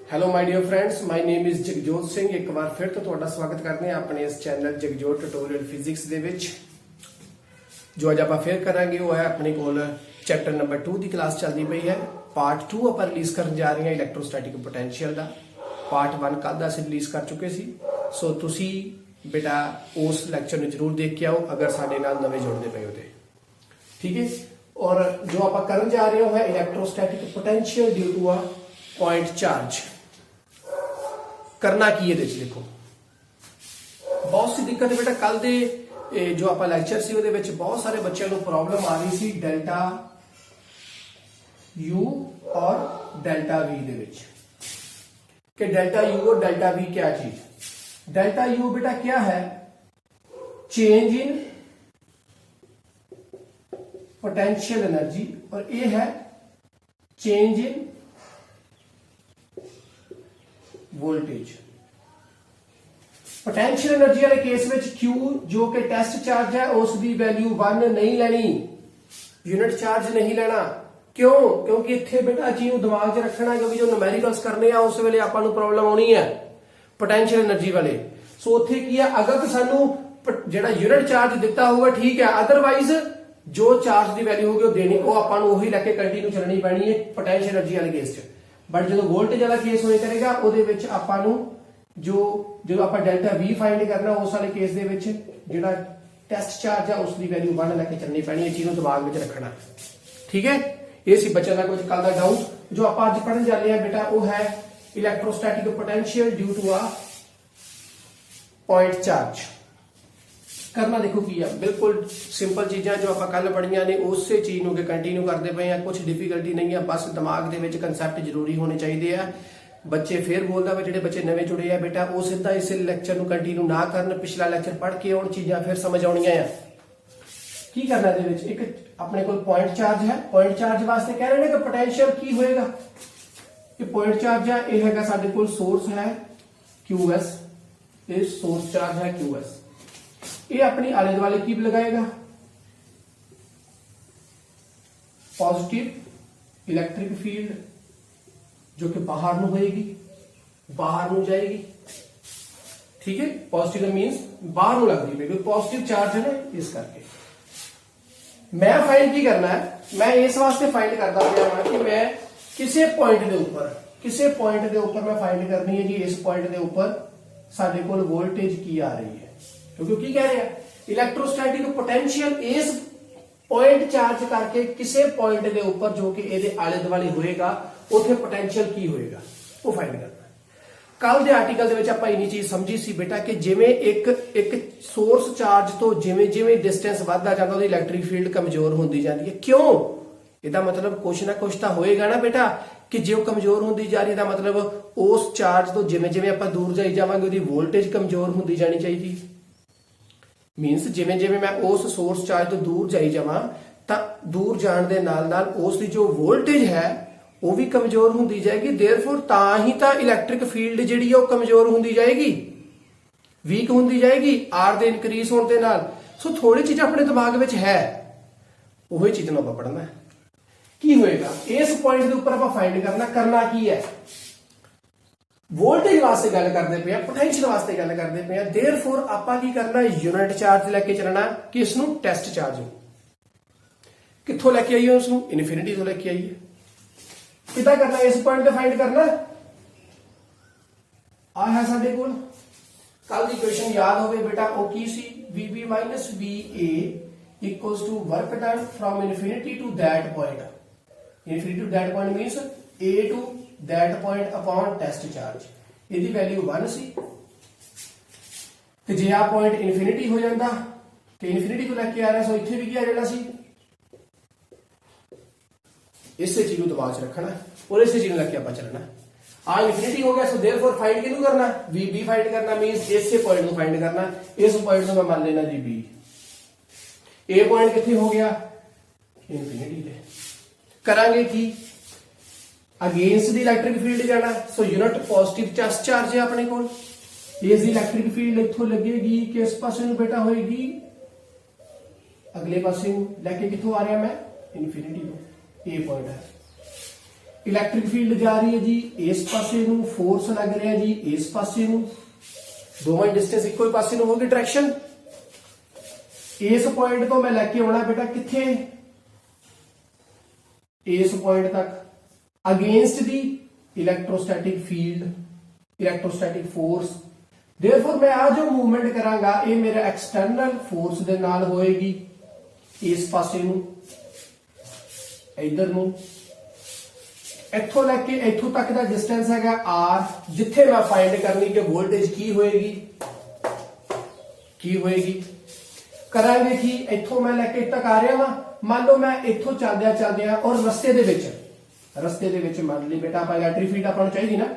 Hello my dear friends, my name is Jagjot Singh. एक बार फिर तो ਤੁਹਾਡਾ ਸਵਾਗਤ ਕਰਦੇ ਹਾਂ ਆਪਣੇ ਇਸ ਚੈਨਲ ਜਗਜੋਤ ਟਿਊਟੋਰੀਅਲ ਫਿਜ਼ਿਕਸ ਦੇ ਵਿੱਚ। ਜੋ ਅੱਜ ਆਪਾਂ ਫੇਰ ਕਰਾਂਗੇ ਉਹ ਹੈ ਆਪਣੇ ਕੋਲ ਚੈਪਟਰ ਨੰਬਰ 2 ਦੀ ਕਲਾਸ ਚੱਲਦੀ ਪਈ ਹੈ। ਪਾਰਟ 2 ਆਪਾਂ ਰਿਲੀਜ਼ ਕਰਨ ਜਾ ਰਹੇ ਹਾਂ ਇਲੈਕਟ੍ਰੋਸਟੈਟਿਕ ਪੋਟੈਂਸ਼ੀਅਲ ਦਾ। ਪਾਰਟ 1 ਕੱਲ ਦਾ ਅਸੀਂ ਰਿਲੀਜ਼ ਕਰ ਚੁੱਕੇ ਸੀ। ਸੋ ਤੁਸੀਂ ਬੇਟਾ ਉਸ ਲੈਕਚਰ ਨੂੰ ਜ਼ਰੂਰ ਦੇਖ ਕੇ ਆਓ ਅਗਰ ਸਾਡੇ ਨਾਲ ਨਵੇਂ ਜੁੜਦੇ ਪਏ ਹੋ ਤੇ, ਠੀਕ ਹੈ। ਔਰ ਜੋ ਆਪਾਂ ਕਰਨ ਜਾ ਰਹੇ ਹਾਂ ਉਹ ਹੈ electrostatic potential due to a point charge. करना की है देखो, बहुत सी दिक्कत है बेटा। कल दे जो आप लैक्चर सी ਉਹਦੇ ਵਿੱਚ बहुत सारे बच्चों को प्रॉब्लम आ रही सी डेल्टा U और डेल्टा V ਦੇ ਵਿੱਚ कि डेल्टा U और डेल्टा V क्या चीज। डेल्टा U बेटा क्या है, चेंज इन पोटेंशियल एनर्जी, और ये है change in voltage. Potential energy वाले केस में Q जो कि टेस्ट चार्ज है उसकी वैल्यू 1 नहीं लेनी, यूनिट चार्ज नहीं लेना। क्यों? क्योंकि इत्थे बेटा चीज को दिमाग च रखना, क्योंकि जो न्यूमेरिकल्स करने आ उस वेले आपां नूं प्रॉब्लम आनी है पोटेंशियल एनर्जी वाले। सो उत्थे की है, अगर तो सानू जिहड़ा यूनिट चार्ज दिता होगा ठीक है, अदरवाइज जो चार्ज की वैल्यू होगी वो देनी, वो आपां नूं ओही लैके कंटिन्यू चलनी पैनी है पोटेंशियल एनर्जी वाले केस च। बट जो वोल्टेज वाला केस होया करेगा ਉਹਦੇ ਵਿੱਚ ਆਪਾਂ ਨੂੰ जो ਆਪਾਂ डेल्टा V फाइंड करना उस वाले केस ਦੇ ਵਿੱਚ ਜਿਹੜਾ ਟੈਸਟ ਚਾਰਜ ਆ ਉਸ ਦੀ ਵੈਲਿਊ 1 ਲੈ ਕੇ ਚੱਲਣੀ ਪੈਣੀ ਹੈ। ਚੀਜ਼ ਨੂੰ ਦਿਮਾਗ ਵਿੱਚ ਰੱਖਣਾ, ਠੀਕ ਹੈ। ਇਹ ਸੀ ਬੱਚਿਆਂ ਦਾ ਕੁਝ ਕੱਲ ਦਾ ਡਾਊਟ। ਜੋ ਆਪਾਂ ਅੱਜ ਪੜਨ ਜਾ ਰਹੇ ਹਾਂ ਬੇਟਾ ਉਹ ਹੈ ਇਲੈਕਟ੍ਰੋਸਟੈਟਿਕ ਪੋਟੈਂਸ਼ੀਅਲ ਡਿਊ ਟੂ ਆ पॉइंट चार्ज। करना देखो की है, बिल्कुल सिंपल चीज़ां जो आप कल पढ़िया ने उस चीज़ को कंटिन्यू करते पे हैं। कुछ डिफिकल्टी नहीं है, बस दिमाग के कंसैप्ट जरूरी होने चाहिए हैं। बच्चे फिर बोलता वा जो बच्चे नवे जुड़े हैं बेटा वो सीधा इस लैक्चर को कंटिन्यू ना करन, पिछला लैक्चर पढ़ के आउण, चीज़ां फिर समझ आउणियां है। की करना है, एक अपने को पॉइंट चार्ज है। पॉइंट चार्ज वास्ते कह रहे हैं कि पोटेंशियल की होएगा कि पॉइंट चार्ज है यह है साडे कोल सोर्स है QS, ये सोर्स चार्ज है QS। ये अपनी आले दुआले की लगाएगा पॉजिटिव इलेक्ट्रिक फील्ड जो कि बाहर ਨੂੰ होएगी, बाहर ਨੂੰ जाएगी, ठीक है। पॉजिटिव मींस बाहर ਨੂੰ लगती है, पॉजिटिव चार्ज है ना, इस करके मैं फाइंड की करना है। मैं इस वास्ते फाइंड करता पाया कि मैं किसी पॉइंट के ऊपर मैं फाइंड करनी है जी। इस पॉइंट के ऊपर साडे कोल वोल्टेज की आ रही है, क्योंकि की कह रहे हैं इलेक्ट्रोस्टैटिक पोटेंशियल इस पॉइंट चार्ज करके किसी पॉइंट के ऊपर जो कि ਇਹਦੇ ਆਲੇ ਦੁਆਲੇ ਹੋਏਗਾ ਉੱਥੇ पोटेंशियल ਕੀ ਹੋਏਗਾ ਉਹ फाइंड करना। ਕੱਲ ਦੇ ਆਰਟੀਕਲ ਦੇ ਵਿੱਚ ਆਪਾਂ ਇਨੀ ਚੀਜ਼ ਸਮਝੀ ਸੀ ਬੇਟਾ ਕਿ ਜਿਵੇਂ ਇੱਕ ਸੋਰਸ ਚਾਰਜ ਤੋਂ ਜਿਵੇਂ ਡਿਸਟੈਂਸ ਵੱਧਦਾ ਜਾਂਦਾ ਉਹਦੀ ਇਲੈਕਟ੍ਰਿਕ ਫੀਲਡ ਕਮਜ਼ੋਰ ਹੁੰਦੀ ਜਾਂਦੀ ਹੈ। ਕਿਉਂ? ਇਹਦਾ ਮਤਲਬ ਕੁਛ ਨਾ ਕੁਛ ਤਾਂ ਹੋਏਗਾ ਨਾ ਬੇਟਾ ਕਿ ਜੇ ਉਹ ਕਮਜ਼ੋਰ ਹੁੰਦੀ ਜਾ ਰਹੀ ਹੈ ਤਾਂ ਮਤਲਬ ਉਸ ਚਾਰਜ ਤੋਂ ਜਿਵੇਂ ਆਪਾਂ ਦੂਰ ਜਾਈ ਜਾਵਾਂਗੇ ਉਹਦੀ ਵੋਲਟੇਜ ਕਮਜ਼ੋਰ ਹੁੰਦੀ ਜਾਣੀ ਚਾਹੀਦੀ। मीनस जिवें मैं उस सोर्स चार्ज तो दूर जाई जावां तां दूर जाण दे नाल नाल उस दी जो वोल्टेज है वो भी कमजोर हुंदी जाएगी। देयरफॉर तां ही तां इलैक्ट्रिक फील्ड जिहड़ी है वो कमजोर हुंदी जाएगी, वीक हुंदी जाएगी आर दे इनक्रीज होण दे नाल। सो थोड़ी चीज अपने दिमाग विच है, ओही चीज नूं आपां पढ़ना की होएगा। इस पॉइंट दे उपर आपां फाइंड करना की है। वोल्टेज वास्ते गल करते पे, पोटेंशियल वास्ते गल करते पे। देयरफॉर आपां की करना, यूनिट चार्ज लेके चलना कि इसनूं टेस्ट चार्ज कित्थों लेके आईए, उसनूं इनफिनिटी तो लेके आईए। किदां करना, इस पॉइंट ते फाइंड करना। आ है साडे कोल कल दी क्वेश्चन याद होवे बेटा वो की सी, VB minus VA equals to work done from infinity to that point. Infinity to that point means A to that point upon test charge. ਇਹਦੀ ਵੈਲਿਊ 1 ਸੀ ਤੇ ਜੇ ਆ ਪੁਆਇੰਟ ਇਨਫਿਨਿਟੀ ਹੋ ਜਾਂਦਾ ਤੇ ਇਨਫਿਨਿਟੀ ਤੋਂ ਲੈ ਕੇ ਆ ਰਿਹਾ, ਸੋ ਇੱਥੇ ਵੀ ਕੀ ਆ ਜਾਣਾ ਸੀ। ਇਸੇ ਚੀਜ਼ ਨੂੰ ਦਿਮਾਗ 'ਚ ਰੱਖਣਾ ਔਰ ਇਸੇ ਚੀਜ਼ ਨੂੰ ਲੈ ਕੇ ਆਪਾਂ ਚੱਲਣਾ। ਆ ਇਨਫਿਨਿਟੀ ਹੋ ਗਿਆ, ਸੋ देयरफॉर फाइंड ਕਿਹਨੂੰ ਕਰਨਾ, VB फाइंड करना। मींस ਇਸੇ ਪੁਆਇੰਟ ਨੂੰ फाइंड करना। ਇਸ ਪੁਆਇੰਟ ਨੂੰ ਮੈਂ ਮੰਨ ਲੈਣਾ ਜੀ B। ਇਹ ਪੁਆਇੰਟ ਕਿੱਥੇ ਹੋ ਗਿਆ, ਇਨਫਿਨਿਟੀ ਤੇ। ਕਰਾਂਗੇ ਕੀ, अगेंस्ट दी इलैक्ट्रिक फील्ड जाना। So unit positive test charge है अपने को, इस दी इलैक्ट्रिक फील्ड इत्थों लगेगी किस पासे नूं बेटा होएगी, अगले पासे नूं। लेके कित्थों आ रहा मैं, इनफिनिटी को। ए पॉइंट है इलैक्ट्रिक फील्ड जा रही है जी इस पासे नूं, फोर्स लग रहा जी इस पासे नूं, दोवां डिस्टेंस इक्को ही पासे नूं होगी डायरेक्शन। इस पॉइंट तो मैं लैके आना बेटा किथे, इस पॉइंट तक, against the electrostatic field, electrostatic force. Therefore मैं आ जो मूवमेंट करांगा ये मेरा एक्सटर्नल फोर्स दे नाल होएगी, इस पासे नूं, इधर नूं, इथों लैके इथों तक दा डिस्टेंस हैगा आर, जिथे मैं फाइंड करनी कि वोल्टेज की होएगी, करांगे कि इथों मैं लैके तक आ रहा वां। मान लो मैं इथों चलदिया और रस्ते दे विच मान ली बेटा आपां इलैक्ट्रिक फील्ड आपां नूं चाहीदी ना,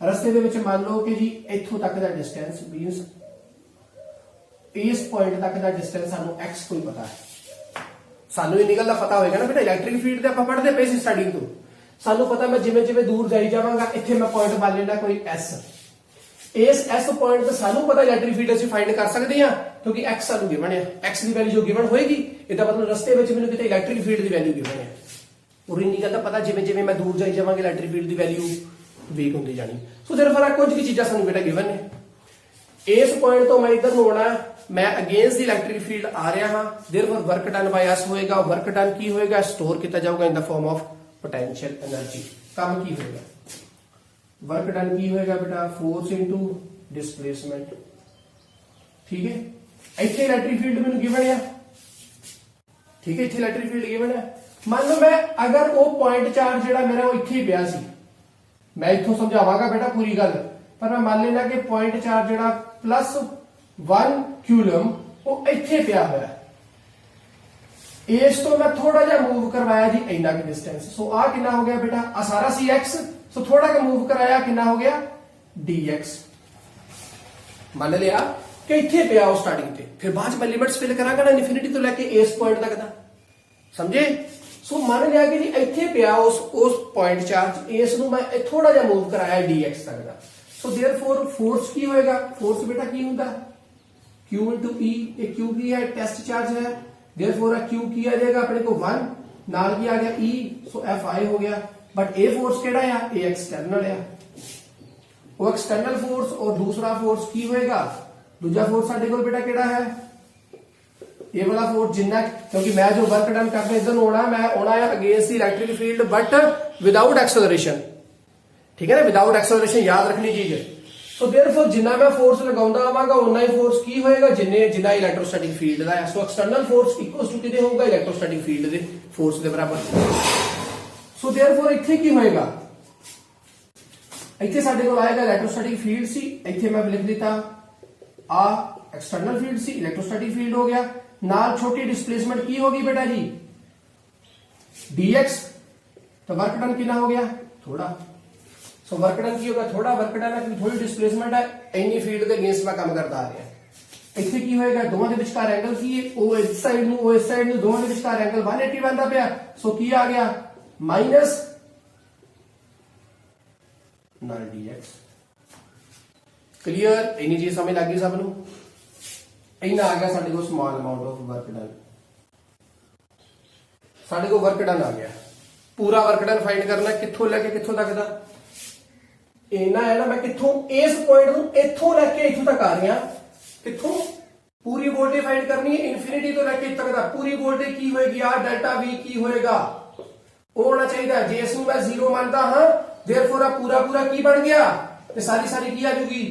रस्ते दे विच मान लो कि जी इथों तक दा डिस्टेंस मीनस इस पॉइंट तक दा डिस्टेंस सानू एक्स कोई पता है, सानू इन्नी गल दा पता होएगा ना बेटा इलैक्ट्रिक फील्ड दे आपां पढ़दे पे सी स्टार्टिंग तो, सानू पता मैं जिवें जिवें दूर जाई जावांगा इत्थे मैं पॉइंट मान लेना कोई एस, इस एस पॉइंट ते सानू पता इलैक्ट्रिक फील्ड ਅਸੀਂ फाइंड कर सकते हैं क्योंकि एक्स सानू गिवन है, एक्स की वैल्यू जो गिवन होएगी ਇਹਦਾ मतलब रस्ते ਵਿੱਚ ਮੈਨੂੰ ਕਿਤੇ इलैक्ट्रिक फील्ड ਦੀ वैल्यू गिवन है, और इन्नी गल दा पता जिवें जिवें मैं दूर जाई जावांगा इलैक्ट्रिक फील्ड ਦੀ वैल्यू वीक ਹੁੰਦੀ जानी। सो देयरफॉर कुछ भी चीज़ां सानू बेटा गिवन है, इस पॉइंट तो मैं इधर ਨੂੰ आना, मैं अगेंस्ट दी इलैक्ट्रिक फील्ड आ रहा हां, therefore work done by us होएगा, वर्क डन की होएगा स्टोर किया जाऊगा in the form of potential energy. काम की होएगा, वर्क डन की होएगा बेटा फोर्स इनटू डिस्प्लेसमेंट, ठीक है। इत्थे इलैक्ट्रिक फील्ड मैंने गिवन है, ठीक है, इत्थे इलैक्ट्रिक फील्ड गिवन है। मान लो मैं अगर वो पॉइंट चार्ज जिहड़ा मेरा वो इत्थे ही पिया सी, मैं इत्थों समझावांगा बेटा पूरी गल, पर मैं मान लेना कि पॉइंट चार्ज जिहड़ा +1 कूलम वो इत्थे पिया होया, इस तो मैं थोड़ा जा मूव करवाया जी इन्ना का डिस्टेंस, सो आ कितना हो गया बेटा, आ सारा सी एक्स, सो थोड़ा का मूव कराया कितना हो गया dx। मान लिया कि इत्थे पिया उस स्टार्टिंग ते, फिर बाद में लिमिट्स फिल करांगा ना इनफिनिटी तो लेके इस पॉइंट तक दा, समझे। सो मान लिया कि जी इत्थे पिया उस पॉइंट चार्ज, इस नु मैं थोड़ा जा मूव कराया dx तक दा। सो देयरफॉर फोर्स की होएगा, फोर्स बेटा की हुंदा q * e, ये q की है टेस्ट चार्ज है, देयरफॉर q की आ जाएगा अपने को 1, नाल की आ गया e, सो fi हो गया। बट ए फोर्स केड़ा है, ए एक्सटर्नल है, वो एक्सटर्नल फोर्स और दूसरा फोर्स की होएगा, दूसरा फोर्स साडे कोल बेटा केड़ा है, ये वाला फोर्स जिन्ना, क्योंकि मैं जो वर्क डन करने इधर होना, मैं होना है against the electric field but without acceleration, ठीक है ना, विदाउट एक्सेलरेशन याद रखनी चीज है। सो देयरफॉर जिन्ना मैं फोर्स लगाउंदा आवांगा उन्ना ही फोर्स की होएगा जिन्ना इलेक्ट्रोस्टैटिक फील्ड दा है। So external force equal to किते होगा इलेक्ट्रोस्टैटिक फील्ड दे फोर्स दे बराबर। सो देयरफॉर इत्थे की होएगा, इत्थे साडे कोल आएगा इलेक्ट्रोस्टैटिक फील्ड सी, इत्थे मैं लिख देता आ एक्सटर्नल फील्ड सी, इलेक्ट्रोस्टैटिक फील्ड हो गया, नाल छोटी डिस्प्लेसमेंट की होगी बेटा जी dx, तो वर्क डन कितना हो गया थोड़ा, सो वर्क डन की होगा थोड़ा, वर्क डन है थोड़ी डिस्प्लेसमेंट है, इन्नी फील्ड के अगेंस्ट में काम करता आ रहा है। इत्थे की होएगा दोवां दे विचकार एंगल की है, ओ इस साइड नु ओ इस साइड नु दोवां दे विचकार एंगल 180 बनदा पिया, सो की आ गया माइनस नाल dx। क्लियर, इन्नी चीज समझ लग गई सब नु। इन्ना आ गया साडे को small amount of work done, साडे को वर्क डन आ गया, पूरा वर्क डन फाइंड करना कित्थों लेके कित्थों तक दा, इन्ना है ना, मैं कित्थों इस पॉइंट नु इत्थों लेके इत्थों तक आ रही हां, कित्थों पूरी वोल्टेज फाइंड करनी है इनफिनिटी तो लेके तक दा, पूरी वोल्टेज की होएगी यार डेल्टा v की होएगा, वो होना चाहिए, जे इसनु मैं 0 मानता हां, देयरफॉर पूरा पूरा की बन गया, ते सारी की आ जाएगी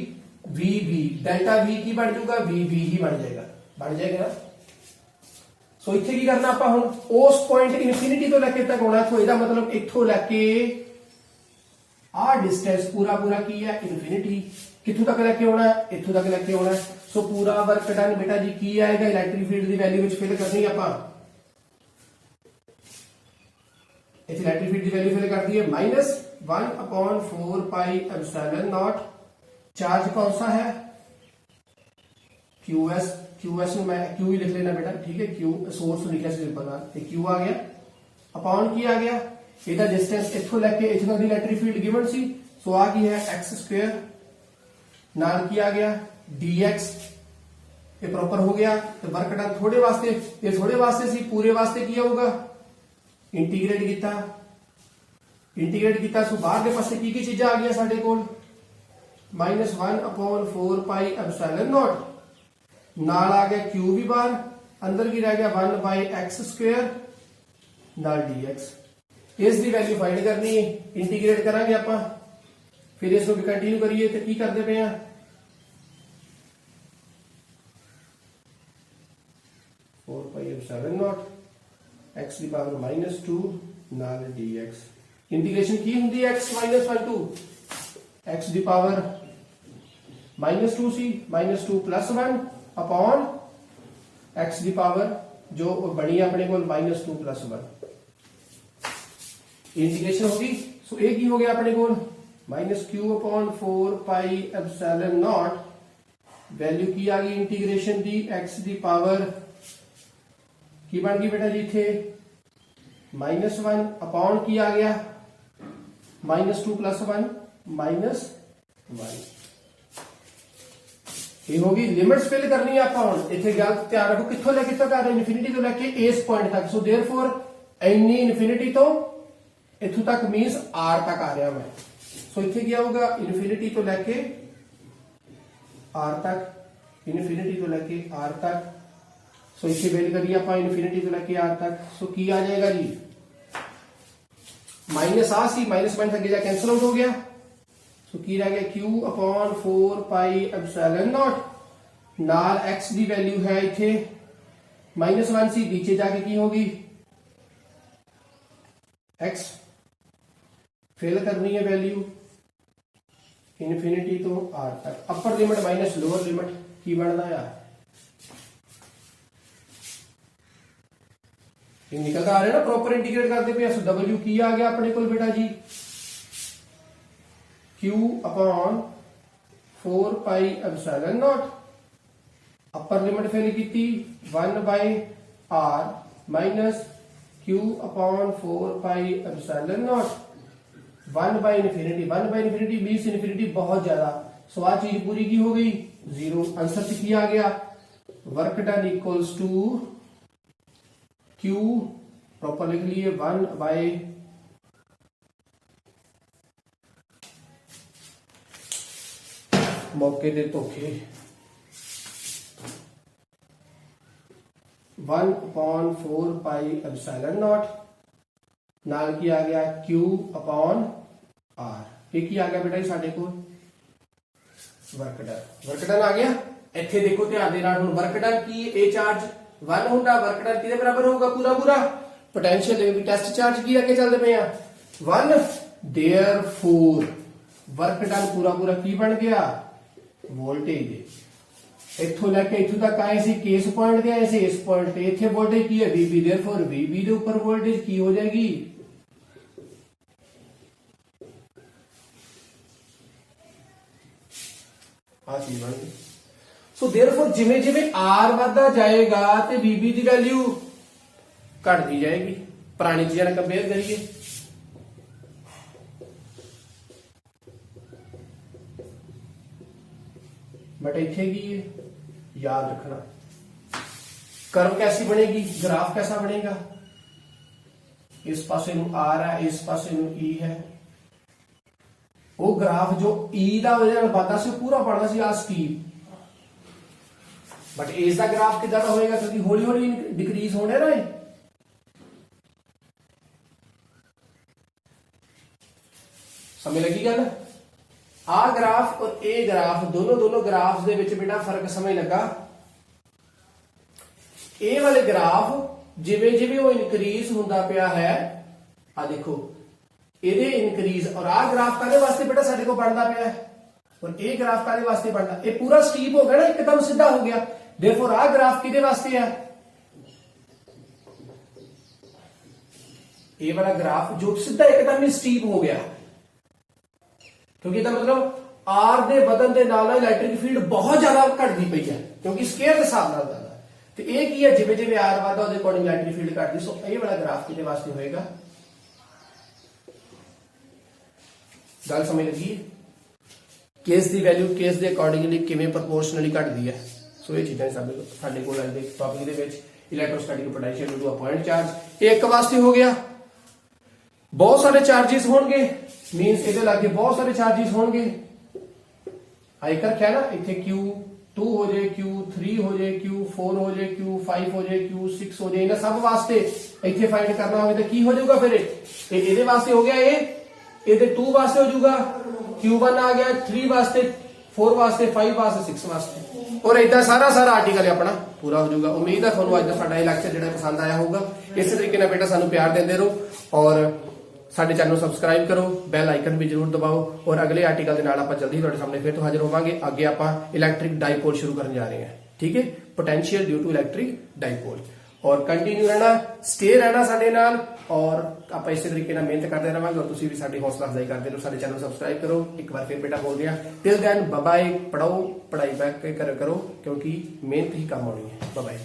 vb, डेल्टा v की बन जाऊगा vb ही बन जाएगा ना। सो इत्थे की करना आपा हुण उस पॉइंट इनफिनिटी तो लेके तक होना, तो इसदा मतलब इत्थों लेके आ डिस्टेंस पूरा की है इनफिनिटी, कित्थों तक लेके होना है, इत्थों तक लेके होना है। सो पूरा वर्क डन बेटा जी की आएगा, इलेक्ट्रिक फील्ड की वैल्यू विच फिल करनी है आपां, इत्थे इलेक्ट्रिक फील्ड की वैल्यू फिल कर दी है -1/4 पाई एप्सिलॉन नॉट, चार्ज कौन सा है QS में मैं Q ही लिख लेना बेटा, ठीक है, Q सोर्स लिखा सिंपल ना, ते Q आ गया अपॉन की आ गया, ਇਹਦਾ डिस्टेंस इथों लेके इथों दी इलेक्ट्रिक फील्ड गिवन सी, सो आ गई है x² नाल की आ गया dx, ये प्रॉपर हो गया। तो वर्क डन थोड़े वास्ते, ये थोड़े वास्ते सी, पूरे वास्ते की होगा इंटीग्रेट किया इंटीग्रेट किया सो बाहर के पासे की चीजा आ गई साडे कोल -1/4 पाई एप्सिलॉन नॉट नाल आ गया क्यू भी बाहर अंदर की रह गया 1/x² नाल dx इस दी वैल्यू फाइंड करनी है इंटीग्रेट करांगे आपां फिर इसको भी कंटिन्यू करिए तो की करते पे हैं 4 पाई एप्सिलॉन नॉट x की पावर -2 नाल dx इंटीग्रेशन की हुंदी x -1 to x की पावर -2 सी -2 + 1 अपॉन x की पावर जो बनी अपने को -2 + 1 इंटीग्रेशन होगी सो ये की हो गया अपने को -q/4 pi epsilon not value की आ गई इंटीग्रेशन दी x की पावर की बन गई बेटा जी थे -1 अपॉन की आ गया -2 + 1 -1 ये होगी लिमिट्स फिल करनी है ਆਪਾਂ ਹੁਣ ਇੱਥੇ ਗੱਲ ਧਿਆਨ ਰੱਖੋ ਕਿੱਥੋਂ ਲੈ ਕਿੱਥੋਂ ਕਰ ਇਨਫਿਨਿਟੀ ਤੋਂ ਲੈ ਕੇ ਇਸ ਪੁਆਇੰਟ ਤੱਕ ਸੋ देयरफॉर ਇੰਨੀ ਇਨਫਿਨਿਟੀ ਤੋਂ ਇੱਥੋਂ ਤੱਕ ਮੀਨਸ r ਤੱਕ ਆ ਰਿਹਾ ਮੈਂ ਸੋ ਇੱਥੇ ਕੀ ਆਊਗਾ ਇਨਫਿਨਿਟੀ ਤੋਂ ਲੈ ਕੇ r ਤੱਕ ਇਨਫਿਨਿਟੀ ਤੋਂ ਲੈ ਕੇ r ਤੱਕ ਸੋ ਇੱਥੇ ਵੈਲਿਊ ਕਰੀਏ ਆਪਾਂ ਇਨਫਿਨਿਟੀ ਤੋਂ ਲੈ ਕੇ r ਤੱਕ ਸੋ ਕੀ ਆ ਜਾਏਗਾ ਜੀ माइनस आ सी -1 तक कैंसिल आउट हो गया सो की रह गया q/4 पाई एप्सिलॉन नॉट नाल x की वैल्यू है इथे -1 सी नीचे जाके की होगी x फिल करनी है वैल्यू इनफिनिटी तो r तक upper limit minus lower limit की बनता है निकलता आ रहा है ना प्रॉपर इंटीग्रेट करते पे सो w की आ गया अपने को बेटा जी q/4 pi epsilon naught upper limit fill की 1/r minus q/4 pi epsilon naught 1/∞ means infinity बहुत ज्यादा सो आ चीज पूरी की हो गई 0 आंसर से की आ गया work done equals to Q proper लिख लिए 1/, मौके दे धोखे 1/4 पाई एप्सिलॉन नॉट नाल की आ गया q/r ये की आ गया बेटा साडे को वर्क डन आ गया इत्थे देखो ध्यान दे नाल हुण वर्क डन की ए चार्ज 1 होगा वर्क डन किदे बराबर होगा पूरा पोटेंशियल टेस्ट चार्ज की आगे चलते पे 1 देयरफॉर वर्क डन पूरा की बन गया वोल्टेज इथों लेके इथों तक आए सी केस पॉइंट ते आए सी इस पॉइंट ते इथे वोल्टेज की है VB देयरफॉर VB दे ऊपर वोल्टेज की हो जाएगी आ चीज बन गई सो देयरफॉर जिवें जिवें r बढ़ता जाएगा तो VB की वैल्यू घटती जाएगी पुरानी चीजों ने कंपेयर करिए बट इत्थे की है याद रखना कर्व कैसी बनेगी ग्राफ कैसा बनेगा इस पासे नूं r है इस पासे नूं e है वो ग्राफ जो e का वजह बनता सी पूरा बनना सी आ स्टीप बट एज का ग्राफ किदा होएगा क्योंकि हौली हौली डिक्रीज होने ना समझ लगी गल आ ग्राफ और ए ग्राफ दोनों ग्राफ्स दे विच बेटा फर्क समझ लगा ए वाले ग्राफ जिवें जिवें वो इनक्रीज होंदा पिया है आ देखो ਇਹਦੇ इंक्रीज और आ ग्राफ कादे वास्ते बेटा साडे को बनदा पिया है और ए ग्राफ कादे वास्ते बनदा ये पूरा स्टीप हो गया ना एकदम सीधा हो गया देयरफॉर आ ग्राफ किदे वास्ते है ये वाला ग्राफ जो सीधा एकदम ही स्टीप हो गया क्योंकि इसका मतलब आर दे बदन दे नाल इलेक्ट्रिक फील्ड बहुत ज्यादा घटदी पई है क्योंकि स्केयर के हिसाब नाल ज्यादा ते ये की है जिवें जिवें आर वादा ਉਹਦੇ अकॉर्डिंग इलेक्ट्रिक फील्ड घटदी सो ये वाला ग्राफ किदे वास्ते होएगा गल समझ लगी केस दी वैल्यू केस दे अकॉर्डिंगली किवें प्रोपोर्शनली घटदी है सो ये चीज़ां साडे कोल अज दे टॉपिक दे विच electrostatic potential to a point charge एक वास्ते हो गया ਬਹੁਤ ਸਾਰੇ ਚਾਰजेस ਹੋਣਗੇ ਮੀਨਸ ਇਹਦੇ ਲਾਗੇ ਬਹੁਤ ਸਾਰੇ ਚਾਰजेस ਹੋਣਗੇ। ਇੱਕ ਰੱਖਿਆ ਨਾ ਇੱਥੇ Q2 ਹੋ ਜਾਏ, Q3 ਹੋ ਜਾਏ, Q4 ਹੋ ਜਾਏ, Q5 ਹੋ ਜਾਏ, Q6 ਹੋ ਜਾਏ, ਇਹਨਾਂ ਸਭ ਵਾਸਤੇ ਇੱਥੇ ਫਾਈਂਡ ਕਰਨਾ ਹੋਵੇ ਤਾਂ ਕੀ ਹੋ ਜਾਊਗਾ ਫਿਰ ਇਹਦੇ ਵਾਸਤੇ ਹੋ ਗਿਆ ਇਹਦੇ 2 ਵਾਸਤੇ ਹੋ ਜਾਊਗਾ, Q1 ਆ ਗਿਆ, 3 ਵਾਸਤੇ, 4 ਵਾਸਤੇ, 5 ਵਾਸਤੇ, 6 ਵਾਸਤੇ, ਔਰ ਇਦਾਂ ਸਾਰਾ ਆਰਟੀਕਲ ਆਪਣਾ ਪੂਰਾ ਹੋ ਜਾਊਗਾ। ਉਮੀਦ ਹੈ ਤੁਹਾਨੂੰ ਅੱਜ ਦਾ ਸਾਡਾ ਇਹ ਲੈਕਚਰ ਜਿਹੜਾ ਪਸੰਦ ਆਇਆ ਹੋਊਗਾ। ਇਸੇ ਤਰੀਕੇ ਨਾਲ ਬੇਟਾ ਸਾਨੂੰ ਪਿਆਰ ਦਿੰਦੇ ਰਹੋ ਔਰ ਸਾਡੇ ਚੈਨਲ ਨੂੰ ਸਬਸਕ੍ਰਾਈਬ ਕਰੋ, ਬੈਲ ਆਈਕਨ ਵੀ ਜਰੂਰ ਦਬਾਓ ਔਰ ਅਗਲੇ ਆਰਟੀਕਲ ਦੇ ਨਾਲ ਆਪਾਂ ਜਲਦੀ ਤੁਹਾਡੇ ਸਾਹਮਣੇ ਫਿਰ ਤੋਂ ਹਾਜ਼ਰ ਹੋਵਾਂਗੇ। ਅੱਗੇ ਆਪਾਂ ਇਲੈਕਟ੍ਰਿਕ ਡਾਈਪੋਲ ਸ਼ੁਰੂ ਕਰਨ ਜਾ ਰਹੇ ਹਾਂ, ਠੀਕ ਹੈ, potential due to electric dipole. और कंटिन्यू रहना, स्टे रहना साडे नाल और आप इस तरीके नाल मेहनत करते रहेंगे और तुसीं भी साडी हौसला अफजाई करते रहो। साडे चैनल को सब्सक्राइब करो। एक बार फिर बेटा बोल दिया, टिल देन बाय बाय। पढ़ाओ, पढ़ाई बैक करो क्योंकि मेहनत ही काम आनी है। Bye bye.